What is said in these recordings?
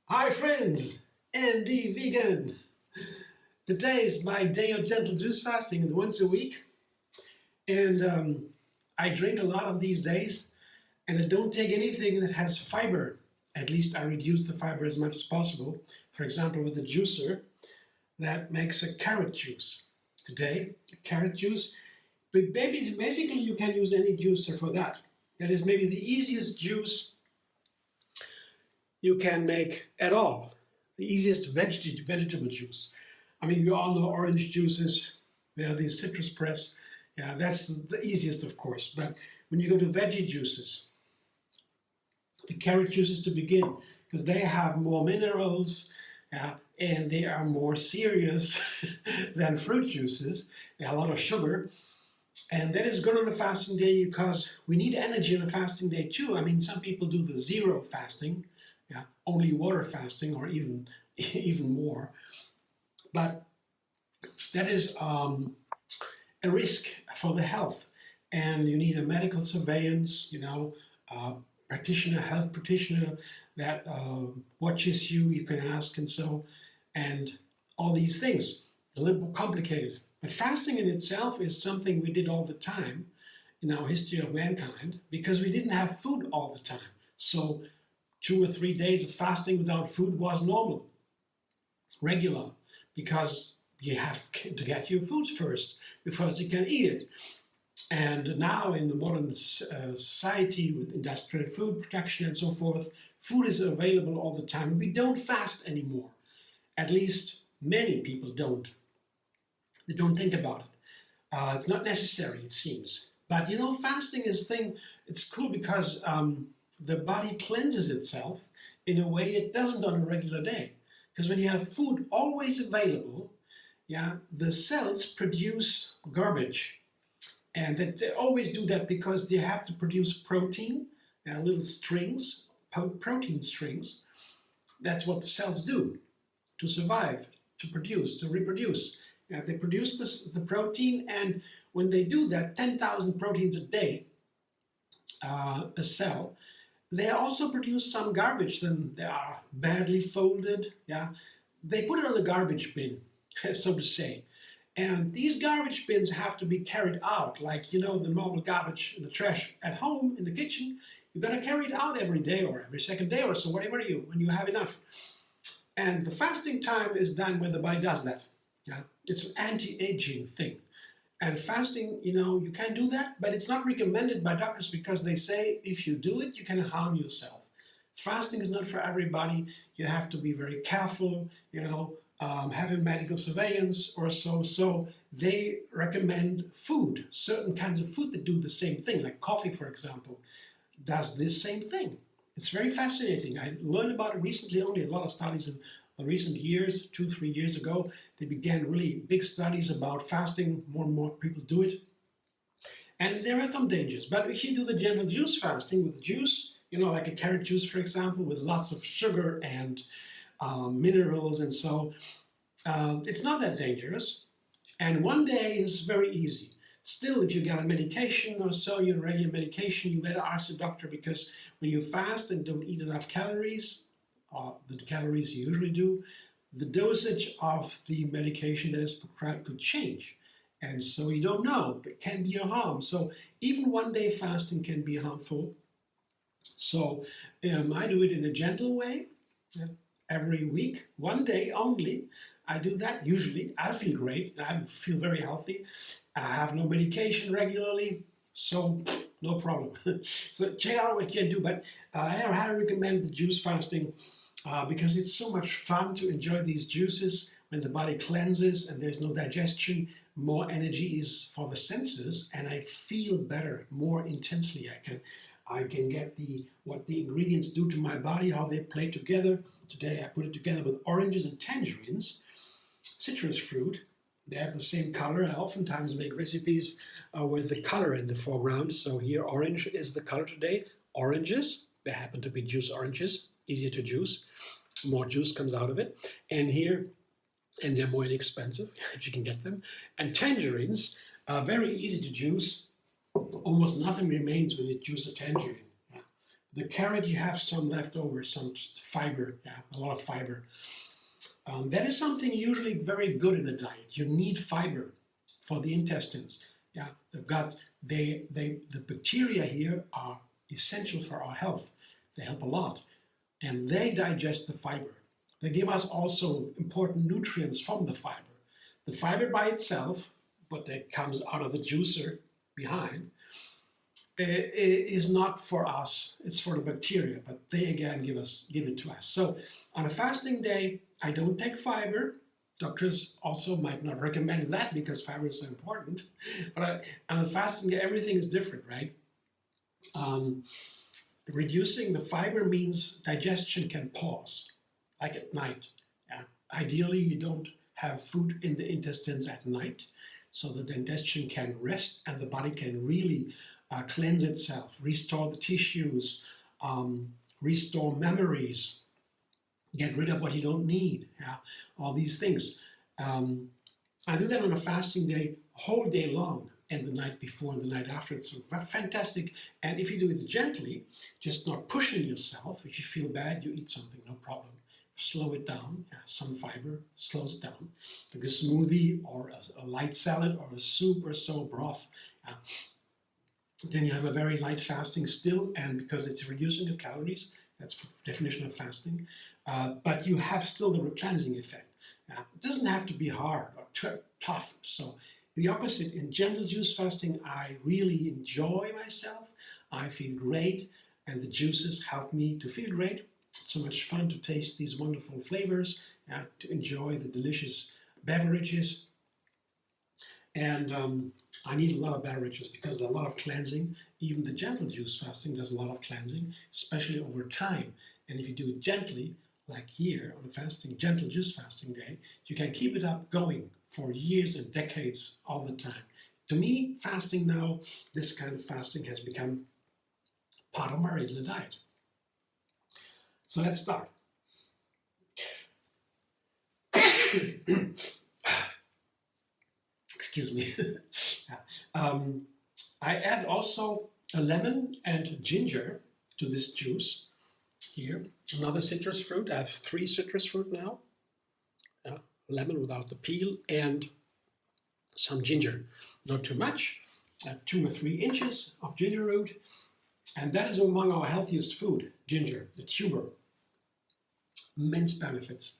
Hi friends, MD Vegan. Today is my day of gentle juice fasting, and once a week. And I drink a lot on these days, and I don't take anything that has fiber. At least I reduce the fiber as much as possible. For example, with the juicer that makes a carrot juice. Today, a carrot juice. But basically, you can use any juicer for that. That is maybe the easiest juice you can make at all. The easiest vegetable juice. I mean, you all know orange juices. They are these citrus press. Yeah, that's the easiest, of course. But when you go to veggie juices, the carrot juices to begin, because they have more minerals, and they are more serious than fruit juices. They have a lot of sugar. And that is good on a fasting day because we need energy on a fasting day too. I mean, some people do the zero fasting, only water fasting, or even more. But that is a risk for the health, and you need a medical surveillance, health practitioner that watches you. You can ask, and all these things. A little more complicated. But fasting in itself is something we did all the time in our history of mankind because we didn't have food all the time. So 2 or 3 days of fasting without food was normal, regular, because you have to get your food first before you can eat it. And now in the modern society with industrial food production and so forth, food is available all the time. We don't fast anymore. At least many people don't. They don't think about it. It's not necessary, it seems. But fasting is it's cool because the body cleanses itself in a way it doesn't on a regular day. Because when you have food always available, the cells produce garbage. And they always do that because they have to produce protein, little strings, protein strings. That's what the cells do to survive, to produce, to reproduce. They produce the protein, and when they do that, 10,000 proteins a day, a cell, they also produce some garbage. Then they are badly folded. They put it on the garbage bin, so to say. And these garbage bins have to be carried out, like the normal garbage in the trash at home in the kitchen. You gotta carry it out every day or every second day or so, whatever when you have enough. And the fasting time is done when the body does that. It's an anti-aging thing. And fasting, you can do that, but it's not recommended by doctors because they say if you do it, you can harm yourself. Fasting is not for everybody. You have to be very careful, having medical surveillance or so. So they recommend food, certain kinds of food that do the same thing, like coffee, for example, does this same thing. It's very fascinating. I learned about it recently, only a lot of studies in the recent years, 2-3 years ago. They began really big studies about fasting. More and more people do it. And there are some dangers. But if you do the gentle juice fasting with juice, like a carrot juice, for example, with lots of sugar and minerals and so, it's not that dangerous. And one day is very easy. Still, if you get a medication or so, your regular medication, you better ask the doctor, because when you fast and don't eat enough calories, or the calories you usually do, the dosage of the medication that is prescribed could change. And so you don't know. It can be a harm. So even one day fasting can be harmful. So I do it in a gentle way. Every week, one day only. I do that usually. I feel great. I feel very healthy. I have no medication regularly, so no problem. So check out what you can do. But I highly recommend the juice fasting because it's so much fun to enjoy these juices when the body cleanses and there's no digestion. More energy is for the senses, and I feel better more intensely. I can get what the ingredients do to my body, how they play together. Today I put it together with oranges and tangerines, citrus fruit. They have the same color. I oftentimes make recipes with the color in the foreground. So here orange is the color today. Oranges, they happen to be juice oranges, easier to juice. More juice comes out of it. And here and they're more inexpensive if you can get them. And tangerines are very easy to juice. Almost nothing remains when you juice a tangerine. Yeah. The carrot, you have some leftover, some fiber, yeah, a lot of fiber. That is something usually very good in a diet. You need fiber for the intestines. Yeah, the gut, the bacteria here are essential for our health. They help a lot, and they digest the fiber. They give us also important nutrients from the fiber. The fiber by itself, but that comes out of the juicer behind, is not for us. It's for the bacteria, but they again give it to us. So on a fasting day, I don't take fiber. Doctors also might not recommend that because fiber is so important. But on a fasting day, everything is different, right? Reducing the fiber means digestion can pause, like at night. Yeah. Ideally, you don't have food in the intestines at night, so the digestion can rest and the body can really cleanse itself, restore the tissues, restore memories, get rid of what you don't need, yeah? All these things. I do that on a fasting day, whole day long, and the night before and the night after. It's fantastic. And if you do it gently, just not pushing yourself, if you feel bad, you eat something, no problem. Slow it down, yeah, some fiber, slows it down. Like a smoothie or a light salad or a soup or so, broth. Yeah. Then you have a very light fasting still, and because it's a reducing of calories, that's the definition of fasting, but you have still the cleansing effect. It doesn't have to be hard or tough. So the opposite, in gentle juice fasting, I really enjoy myself. I feel great, and the juices help me to feel great. It's so much fun to taste these wonderful flavors, to enjoy the delicious beverages. And I need a lot of beverages because there's a lot of cleansing. Even the gentle juice fasting does a lot of cleansing, especially over time. And if you do it gently, like here on a fasting, gentle juice fasting day, you can keep it up going for years and decades all the time. To me, fasting now, this kind of fasting has become part of my regular diet. So let's start. Excuse me. I add also a lemon and ginger to this juice here. Another citrus fruit. I have 3 citrus fruit now. Lemon without the peel and some ginger. Not too much. 2 or 3 inches of ginger root. And that is among our healthiest food, ginger, the tuber. Immense benefits.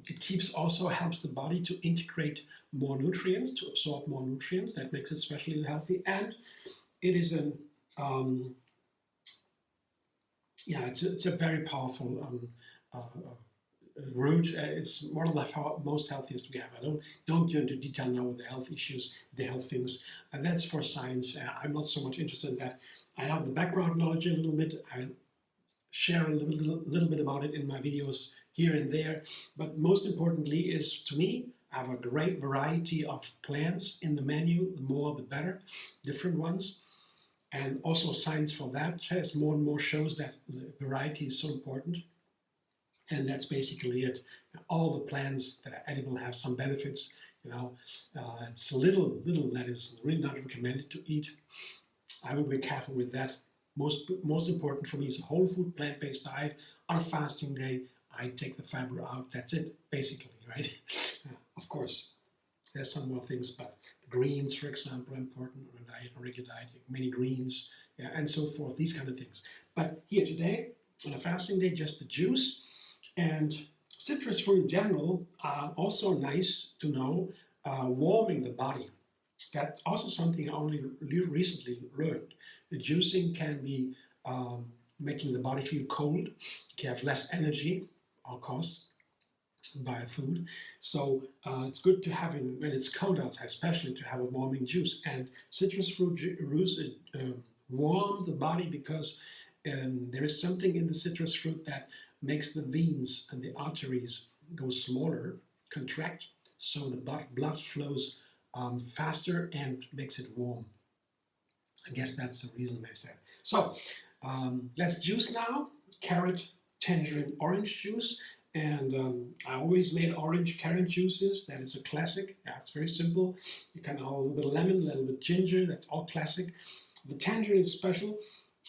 It also helps the body to integrate more nutrients, to absorb more nutrients. That makes it especially healthy. And it is it's a very powerful root. It's one of the most healthiest we have. I don't go into detail now with the health issues, the health things, and that's for science. I'm not so much interested in that. I have the background knowledge a little bit. I share a little bit about it in my videos here and there, but most importantly is, to me, I have a great variety of plants in the menu. The more the better, different ones. And also science for that has more and more shows that the variety is so important. And that's basically it. All the plants that are edible have some benefits. It's little that is really not recommended to eat. I will be careful with that. Most important for me is a whole food plant-based diet. On a fasting day, I take the fiber out. That's it, basically, right? Of course, there's some more things, but the greens, for example, are important on a diet, on a regular diet. Many greens, and so forth. These kind of things. But here today, on a fasting day, just the juice. And citrus fruit in general are also nice to know, warming the body. That's also something I only recently learned. The juicing can be making the body feel cold. You can have less energy, of course, by food. So it's good to have, when it's cold outside, especially to have a warming juice. And citrus fruit juice warm the body because there is something in the citrus fruit that makes the veins and the arteries go smaller, contract, so the blood flows faster and makes it warm. I guess that's the reason they said. So let's juice now. Carrot, tangerine, orange juice. And I always made orange carrot juices. That is a classic. Yeah, it's very simple. You can add a little bit of lemon, a little bit of ginger. That's all classic. The tangerine is special.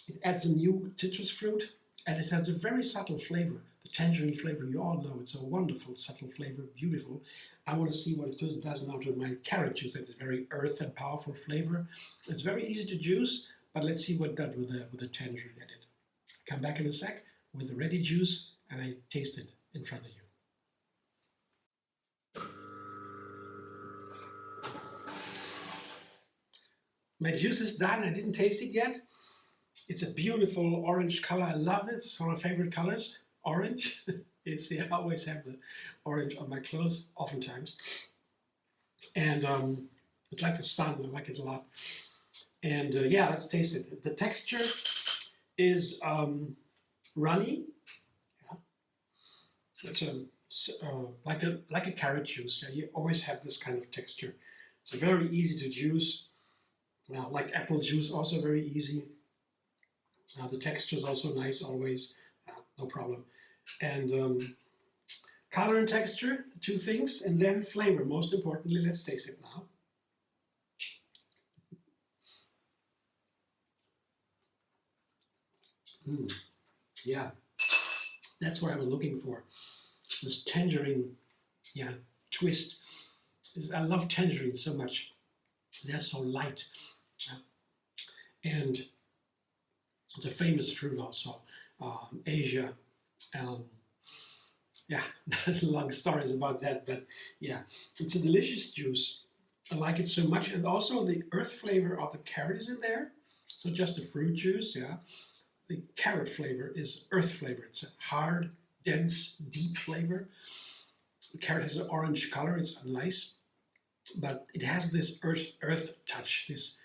It adds a new citrus fruit, and it has a very subtle flavor. The tangerine flavor, you all know, it's a wonderful, subtle flavor, beautiful. I want to see what it does now to my carrot juice. That is very earth and powerful flavor. It's very easy to juice, but let's see what it does with the tangerine added. Come back in a sec with the ready juice, and I taste it in front of you. My juice is done. I didn't taste it yet. It's a beautiful orange color. I love it. It's one of my favorite colors, orange. You see, I always have the orange on my clothes, oftentimes. And it's like the sun. I like it a lot. And yeah, let's taste it. The texture is runny. Yeah. It's like a carrot juice. Yeah, you always have this kind of texture. It's very easy to juice. Like apple juice, also very easy. The texture is also nice, always, no problem. And color and texture, the two things, and then flavor. Most importantly, let's taste it now. Yeah, that's what I was looking for. This tangerine, yeah, twist. I love tangerines so much. They're so light. And it's a famous fruit also, Asia. Yeah, long stories about that, but yeah, it's a delicious juice. I like it so much, and also the earth flavor of the carrot is in there. So just a fruit juice, yeah. The carrot flavor is earth flavor. It's a hard, dense, deep flavor. The carrot has an orange color. It's nice, but it has this earth touch, this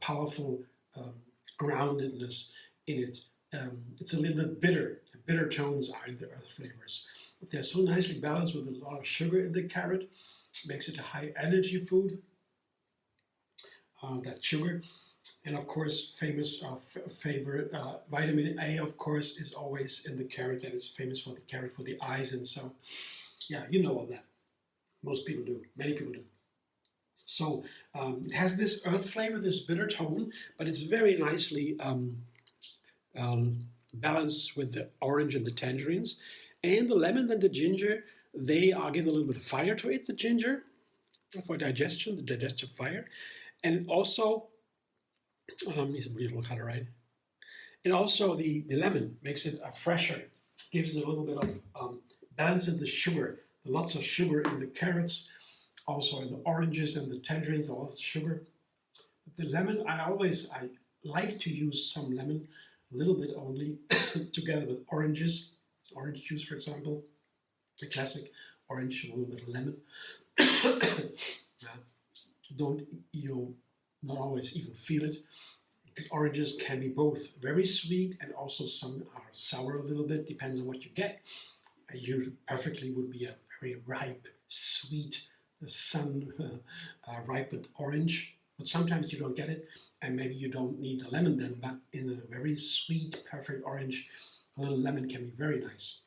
powerful groundedness in it. It's a little bit bitter. The bitter tones are in the earth flavors. But they're so nicely balanced with a lot of sugar in the carrot. It makes it a high energy food, that sugar. And of course, famous favorite, vitamin A, of course, is always in the carrot. That is famous for the carrot, for the eyes. And so, yeah, you know all that. Most people do. Many people do. So it has this earth flavor, this bitter tone, but it's very nicely balanced with the orange and the tangerines. And the lemon and the ginger, they give a little bit of fire to it, the ginger, for digestion, the digestive fire. And also, it's a beautiful color, right? And also the lemon makes it fresher, gives it a little bit of balance in the sugar. Lots of sugar in the carrots, also in the oranges and the tangerines, all the sugar. But the lemon, I like to use some lemon, a little bit only, together with oranges, orange juice, for example, the classic orange, a little bit of lemon. You not always even feel it, because oranges can be both very sweet and also some are sour a little bit, depends on what you get. Usually perfectly would be a very ripe, sweet, ripened orange, but sometimes you don't get it, and maybe you don't need a lemon then, but in a very sweet, perfect orange, a little lemon can be very nice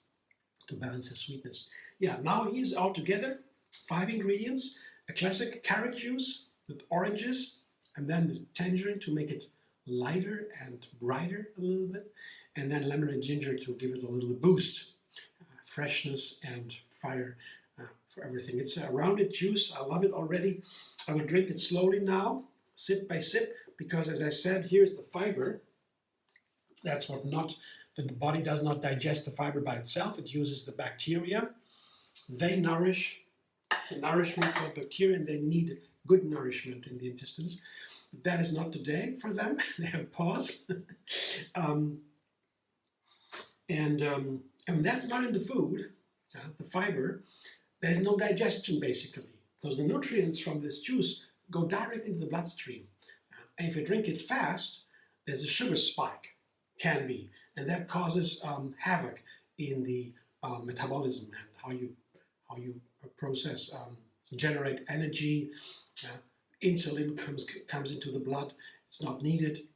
to balance the sweetness. Yeah, now here's all together, 5 ingredients, a classic carrot juice with oranges, and then the tangerine to make it lighter and brighter a little bit, and then lemon and ginger to give it a little boost, freshness and fire for everything. It's a rounded juice. I love it already. I will drink it slowly now, sip by sip, because as I said, here's the fiber. That's what the body does not digest the fiber by itself. It uses the bacteria. They nourish. It's a nourishment for bacteria, and they need good nourishment in the intestines. That is not today for them. They have pause. And that's not in the food, the fiber. There's no digestion, basically, because the nutrients from this juice go directly into the bloodstream. And if you drink it fast, there's a sugar spike, can be, and that causes havoc in the metabolism and how you process, generate energy. Insulin comes into the blood. It's not needed.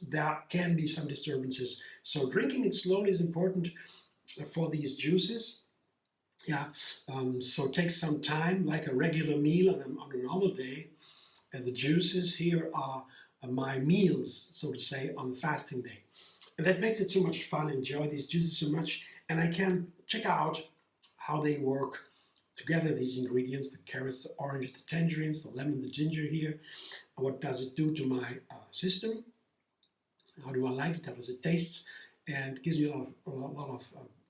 There can be some disturbances. So drinking it slowly is important. for these juices. Yeah, so it takes some time, like a regular meal on a normal day. And the juices here are my meals, so to say, on the fasting day. And that makes it so much fun. I enjoy these juices so much, and I can check out how they work together, these ingredients, the carrots, the orange, the tangerines, the lemon, the ginger here. What does it do to my system? How do I like it? How does it taste? And it gives me a lot of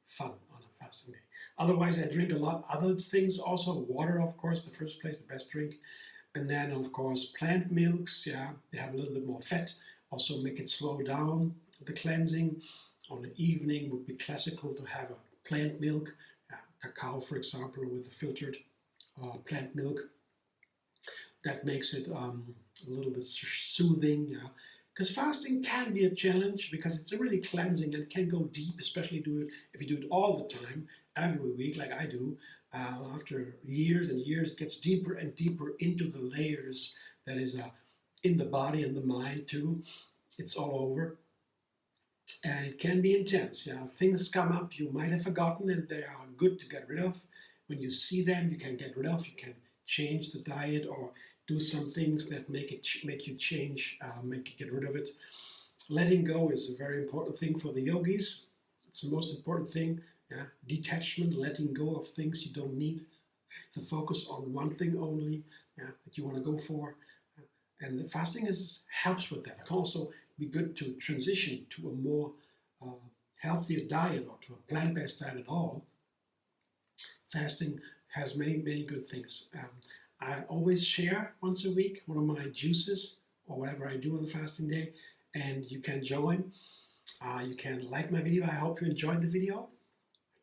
fun on a fasting day. Otherwise, I drink a lot other things also. Water, of course, the first place, the best drink. And then, of course, plant milks. Yeah, they have a little bit more fat. Also make it slow down the cleansing. On the evening would be classical to have a plant milk. Cacao, for example, with the filtered plant milk. That makes it a little bit soothing. Yeah. Because fasting can be a challenge because it's really cleansing and can go deep, especially if you do it all the time, every week, like I do. After years and years, it gets deeper and deeper into the layers that is in the body and the mind too. It's all over. And it can be intense. Yeah, things come up you might have forgotten and they are good to get rid of. When you see them, you can get rid of. You can change the diet or do some things that make you change, make you get rid of it. Letting go is a very important thing for the yogis. It's the most important thing. Yeah? Detachment, letting go of things you don't need. The focus on one thing only, yeah, that you want to go for. And the fasting helps with that. It can also be good to transition to a more healthier diet or to a plant-based diet at all. Fasting has many, many good things. I always share once a week one of my juices or whatever I do on the fasting day, and you can join. You can like my video. I hope you enjoyed the video.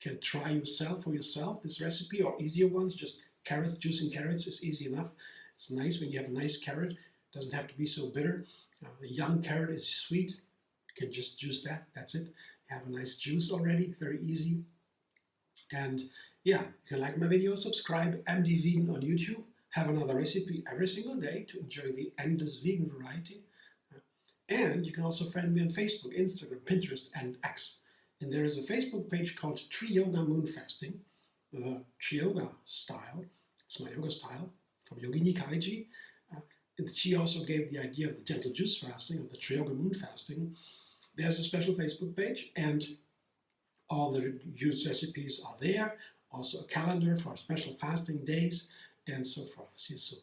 You can try for yourself this recipe or easier ones. Just carrots, juicing carrots is easy enough. It's nice when you have a nice carrot. It doesn't have to be so bitter. A young carrot is sweet. You can just juice that. That's it. You have a nice juice already. It's very easy. And yeah, if you like my video, subscribe. MD Vegan on YouTube. Have another recipe every single day to enjoy the endless vegan variety. And you can also find me on Facebook, Instagram, Pinterest, and X. And there is a Facebook page called Tree Yoga Moon Fasting, Tree Yoga style. It's my yoga style from Yogini Kaiji. And she also gave the idea of the Gentle Juicefasting, of the Tree Yoga Moon Fasting. There's a special Facebook page, and all the juice recipes are there. Also a calendar for special fasting days, and so forth. See you soon.